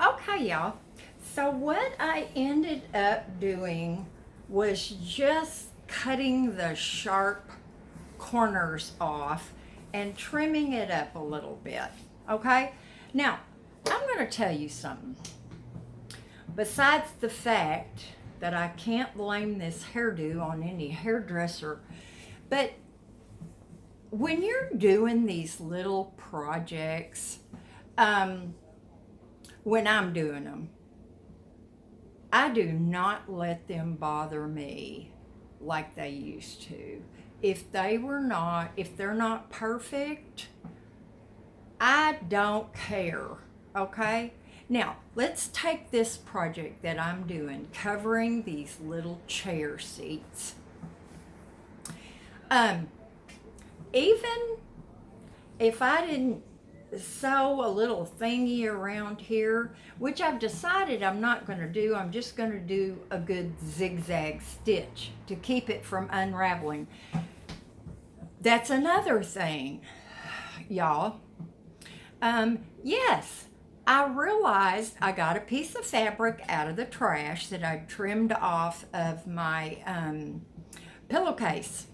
Okay, y'all. So, what I ended up doing was just cutting the sharp corners off and trimming it up a little bit. Okay? Now, I'm going to tell you something. Besides the fact that I can't blame this hairdo on any hairdresser, but when you're doing these little projects, um, when I'm doing them, I do not let them bother me like they used to. If they're not perfect, I don't care. Okay? Now, let's take this project that I'm doing, covering these little chair seats. Um, Even if I didn't sew a little thingy around here, which I've decided I'm not going to do. I'm just going to do a good zigzag stitch to keep it from unraveling. That's another thing, y'all. Yes, I realized I got a piece of fabric out of the trash that I trimmed off of my pillowcase.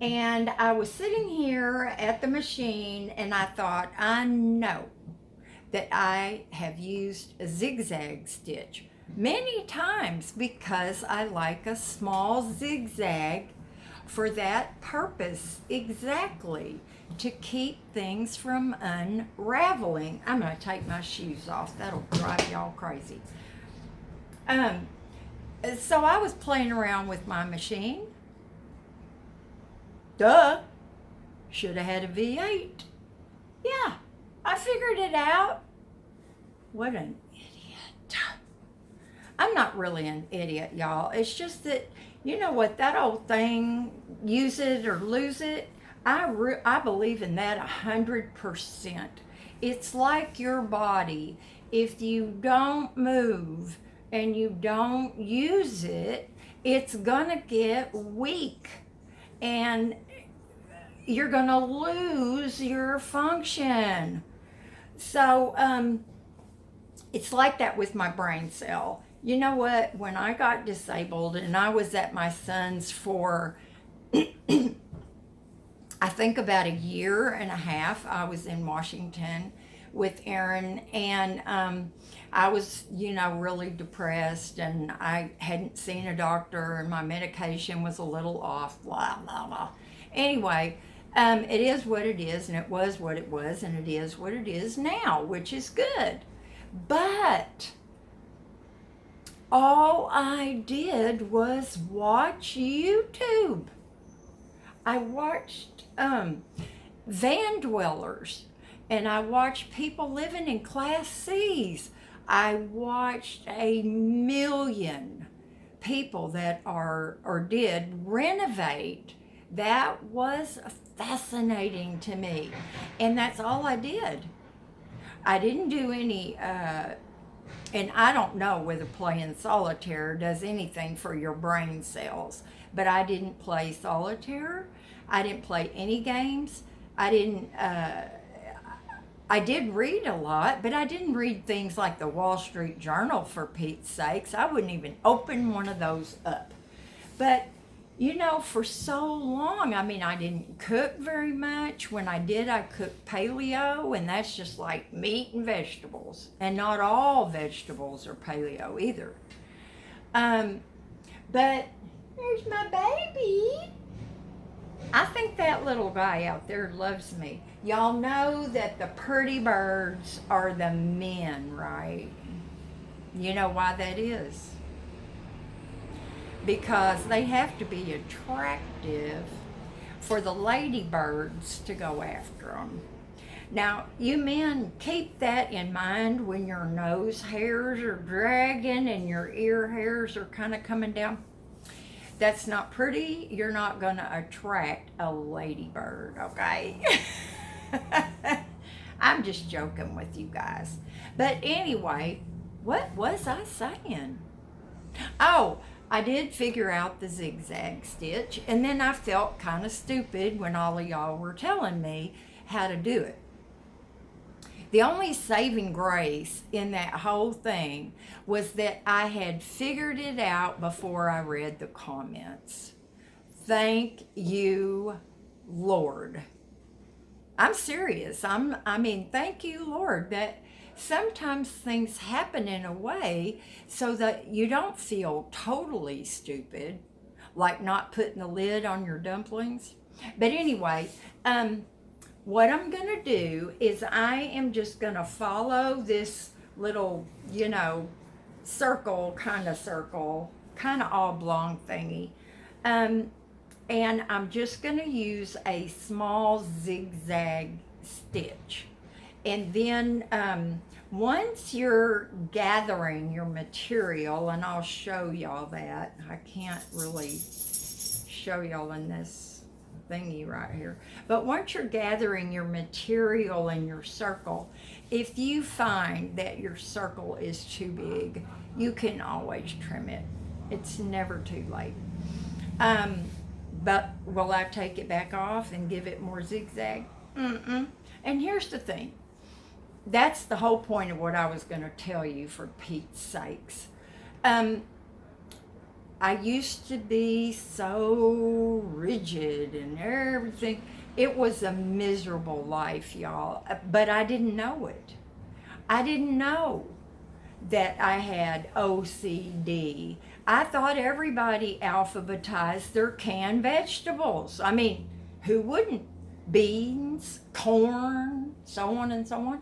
And I was sitting here at the machine and I thought, I know that I have used a zigzag stitch many times because I like a small zigzag for that purpose exactly, to keep things from unraveling. I'm going to take my shoes off. That'll drive y'all crazy. Um, so I was playing around with my machine. Duh. Should have had a V8. Yeah, I figured it out. What an idiot. I'm not really an idiot, y'all. It's just that, you know what, that old thing, use it or lose it, I believe in that 100%. It's like your body. If you don't move and you don't use it, it's gonna get weak and you're gonna lose your function. So, it's like that with my brain cell. You know what? When I got disabled and I was at my son's for, I think about a year and a half, I was in Washington with Aaron, and I was, really depressed, and I hadn't seen a doctor, and my medication was a little off, blah, blah, blah. Anyway, it is what it is, and it was what it was, and it is what it is now, which is good. But all I did was watch YouTube. I watched van dwellers, and I watched people living in Class C's. I watched a million people that are or did renovate. That was fascinating to me, and that's all I did. I didn't do any, and I don't know whether playing solitaire does anything for your brain cells, but I didn't play solitaire. I didn't play any games. I didn't, I did read a lot, but I didn't read things like the Wall Street Journal, for Pete's sakes. I wouldn't even open one of those up. But for so long, I didn't cook very much. When I did, I cooked paleo, and that's just like meat and vegetables. And not all vegetables are paleo either. But there's my baby. I think that little guy out there loves me. Y'all know that the pretty birds are the men, right? You know why that is? Because they have to be attractive for the ladybirds to go after them. Now, you men, keep that in mind when your nose hairs are dragging and your ear hairs are kind of coming down. That's not pretty. You're not going to attract a ladybird, okay? I'm just joking with you guys. But anyway, what was I saying? Oh, I did figure out the zigzag stitch, and then I felt kind of stupid when all of y'all were telling me how to do it. The only saving grace in that whole thing was that I had figured it out before I read the comments. Thank you, Lord. I'm serious. I mean, thank you, Lord, that sometimes things happen in a way so that you don't feel totally stupid, like not putting the lid on your dumplings. But anyway, what I'm going to do is I am just going to follow this little, circle, kind of oblong thingy. Um, and I'm just going to use a small zigzag stitch. And then once you're gathering your material, and I'll show y'all that, I can't really show y'all in this thingy right here. But once you're gathering your material in your circle, if you find that your circle is too big, you can always trim it. It's never too late. But will I take it back off and give it more zigzag? Mm-mm. And here's the thing. That's the whole point of what I was going to tell you, for Pete's sakes. I used to be so rigid and everything. It was a miserable life, y'all. But I didn't know it. I didn't know that I had OCD. I thought everybody alphabetized their canned vegetables. I mean, who wouldn't? Beans, corn, so on and so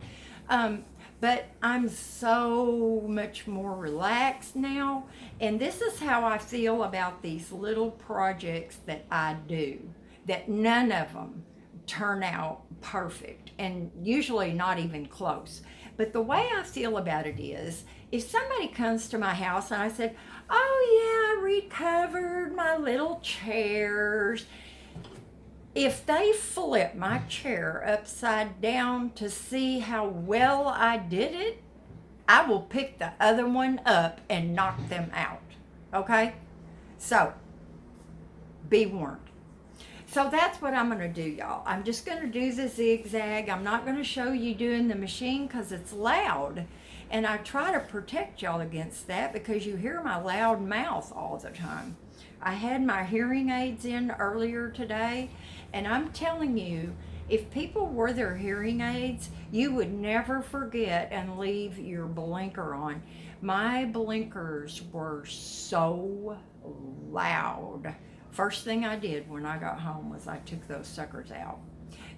on. But I'm so much more relaxed now. And this is how I feel about these little projects that I do, that none of them turn out perfect, and usually not even close. But the way I feel about it is, if somebody comes to my house and I said, oh yeah, I recovered my little chairs, if they flip my chair upside down to see how well I did it, I will pick the other one up and knock them out. Okay? So, be warned. So that's what I'm going to do, y'all. I'm just going to do the zigzag. I'm not going to show you doing the machine because it's loud. And I try to protect y'all against that because you hear my loud mouth all the time. I had my hearing aids in earlier today, and I'm telling you, if people wore their hearing aids, you would never forget and leave your blinker on. My blinkers were so loud. First thing I did when I got home was I took those suckers out.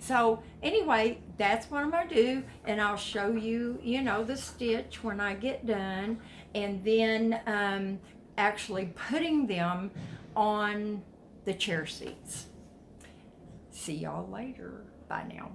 So anyway, that's what I'm going to do, and I'll show you, the stitch when I get done, and then actually putting them on the chair seats. See y'all later. Bye now.